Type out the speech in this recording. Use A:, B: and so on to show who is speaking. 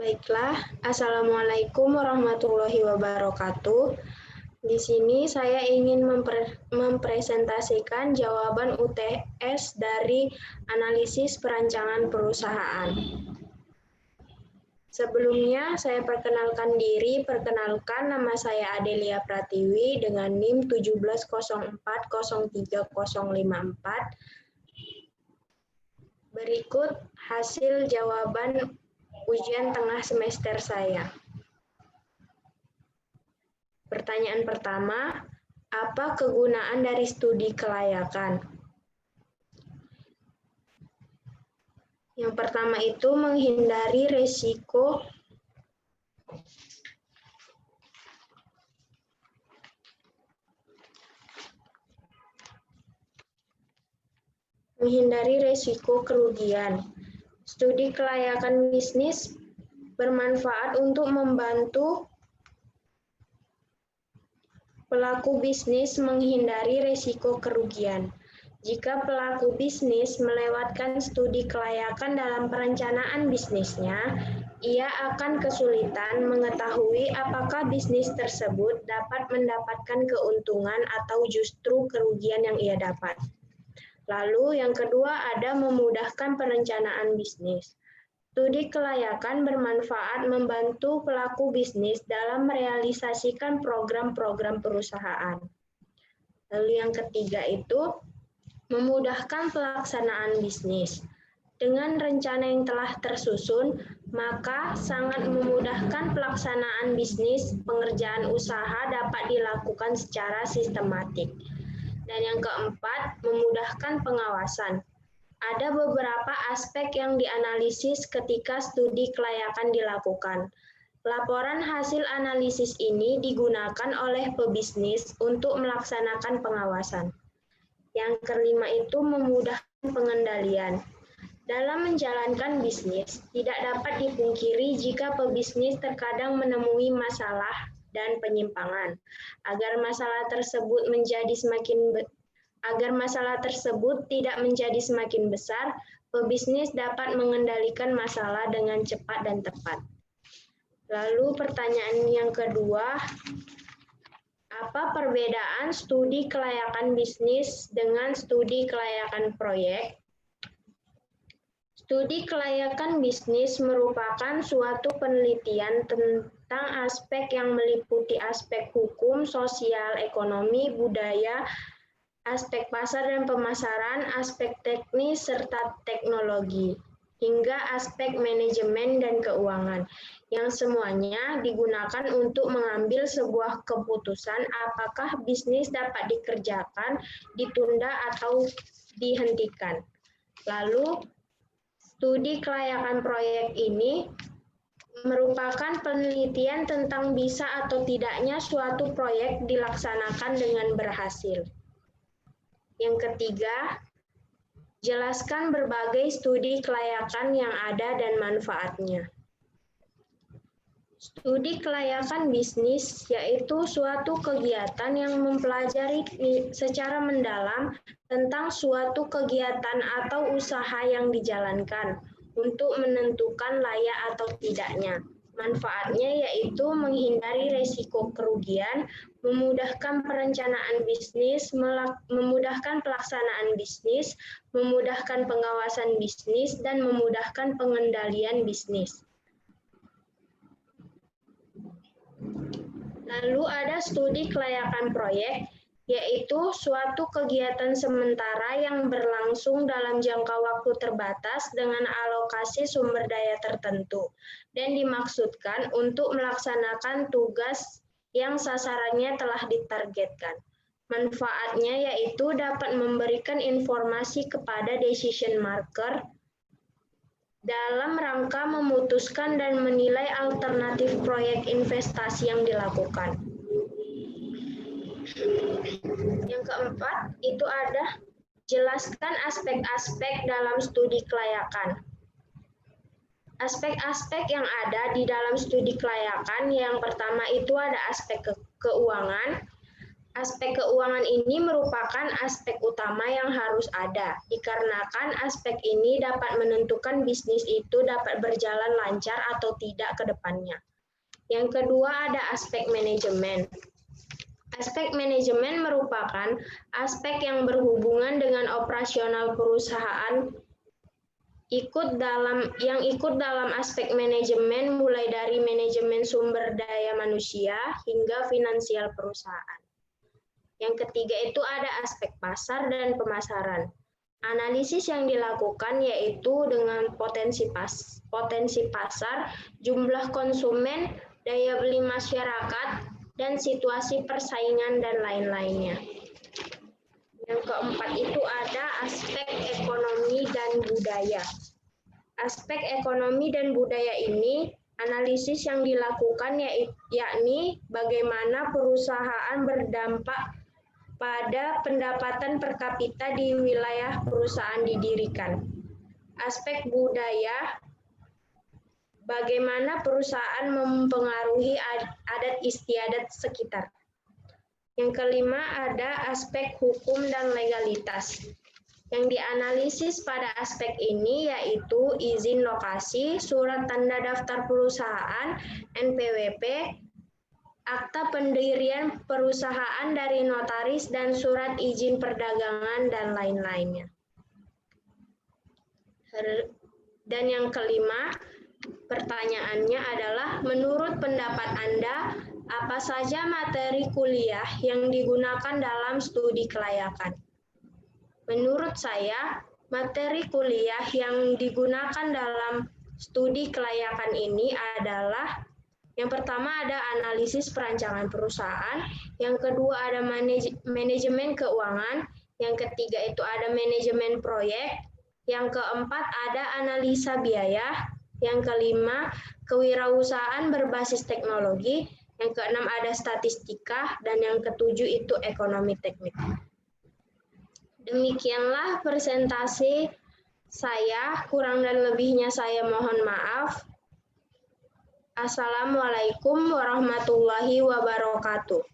A: Baiklah, Assalamualaikum warahmatullahi wabarakatuh. Di sini saya ingin mempresentasikan jawaban UTS dari analisis perancangan perusahaan. Sebelumnya, saya perkenalkan diri. Perkenalkan, nama saya Adelia Pratiwi dengan NIM 1704030054. Berikut hasil jawaban ujian tengah semester saya. Pertanyaan pertama, apa kegunaan dari studi kelayakan? Yang pertama itu menghindari resiko kerugian. Studi kelayakan bisnis bermanfaat untuk membantu pelaku bisnis menghindari risiko kerugian. Jika pelaku bisnis melewatkan studi kelayakan dalam perencanaan bisnisnya, ia akan kesulitan mengetahui apakah bisnis tersebut dapat mendapatkan keuntungan atau justru kerugian yang ia dapat. Lalu yang kedua ada memudahkan perencanaan bisnis. Studi kelayakan bermanfaat membantu pelaku bisnis dalam merealisasikan program-program perusahaan. Lalu yang ketiga itu memudahkan pelaksanaan bisnis. Dengan rencana yang telah tersusun, maka sangat memudahkan pelaksanaan bisnis, pengerjaan usaha dapat dilakukan secara sistematik. Dan yang keempat, memudahkan pengawasan. Ada beberapa aspek yang dianalisis ketika studi kelayakan dilakukan. Laporan hasil analisis ini digunakan oleh pebisnis untuk melaksanakan pengawasan. Yang kelima itu memudahkan pengendalian. Dalam menjalankan bisnis, tidak dapat dipungkiri jika pebisnis terkadang menemui masalah dan penyimpangan. Agar masalah tersebut tidak menjadi semakin besar, pebisnis dapat mengendalikan masalah dengan cepat dan tepat. Lalu pertanyaan yang kedua, apa perbedaan studi kelayakan bisnis dengan studi kelayakan proyek? Studi kelayakan bisnis merupakan suatu penelitian tentang aspek yang meliputi aspek hukum, sosial, ekonomi, budaya, aspek pasar dan pemasaran, aspek teknis serta teknologi, hingga aspek manajemen dan keuangan, yang semuanya digunakan untuk mengambil sebuah keputusan apakah bisnis dapat dikerjakan, ditunda, atau dihentikan. Lalu, studi kelayakan proyek ini merupakan penelitian tentang bisa atau tidaknya suatu proyek dilaksanakan dengan berhasil. Yang ketiga, jelaskan berbagai studi kelayakan yang ada dan manfaatnya. Studi kelayakan bisnis yaitu suatu kegiatan yang mempelajari secara mendalam tentang suatu kegiatan atau usaha yang dijalankan untuk menentukan layak atau tidaknya. Manfaatnya yaitu menghindari risiko kerugian, memudahkan perencanaan bisnis, memudahkan pelaksanaan bisnis, memudahkan pengawasan bisnis, dan memudahkan pengendalian bisnis. Lalu ada studi kelayakan proyek, yaitu suatu kegiatan sementara yang berlangsung dalam jangka waktu terbatas dengan alokasi sumber daya tertentu dan dimaksudkan untuk melaksanakan tugas yang sasarannya telah ditargetkan. Manfaatnya yaitu dapat memberikan informasi kepada decision maker dalam rangka memutuskan dan menilai alternatif proyek investasi yang dilakukan. Yang keempat, itu ada jelaskan aspek-aspek dalam studi kelayakan. Aspek-aspek yang ada di dalam studi kelayakan, yang pertama itu ada aspek keuangan, Aspek keuangan ini merupakan aspek utama yang harus ada, dikarenakan aspek ini dapat menentukan bisnis itu dapat berjalan lancar atau tidak ke depannya. Yang kedua ada aspek manajemen. Aspek manajemen merupakan aspek yang berhubungan dengan operasional perusahaan yang ikut dalam aspek manajemen mulai dari manajemen sumber daya manusia hingga finansial perusahaan. Yang ketiga itu ada aspek pasar dan pemasaran. Analisis yang dilakukan yaitu dengan potensi pasar, jumlah konsumen, daya beli masyarakat, dan situasi persaingan dan lain-lainnya. Yang keempat itu ada aspek ekonomi dan budaya. Aspek ekonomi dan budaya ini analisis yang dilakukan yakni bagaimana perusahaan berdampak pada pendapatan per kapita di wilayah perusahaan didirikan. Aspek budaya, bagaimana perusahaan mempengaruhi adat istiadat sekitar. Yang kelima ada aspek hukum dan legalitas. Yang dianalisis pada aspek ini yaitu izin lokasi, surat tanda daftar perusahaan, NPWP, akta pendirian perusahaan dari notaris dan surat izin perdagangan dan lain-lainnya. Dan yang kelima, pertanyaannya adalah menurut pendapat Anda, apa saja materi kuliah yang digunakan dalam studi kelayakan? Menurut saya, materi kuliah yang digunakan dalam studi kelayakan ini adalah yang pertama ada analisis perancangan perusahaan, yang kedua ada manajemen keuangan, yang ketiga itu ada manajemen proyek, yang keempat ada analisa biaya, yang kelima kewirausahaan berbasis teknologi, yang keenam ada statistika, dan yang ketujuh itu ekonomi teknik. Demikianlah presentasi saya, kurang dan lebihnya saya mohon maaf. Assalamualaikum warahmatullahi wabarakatuh.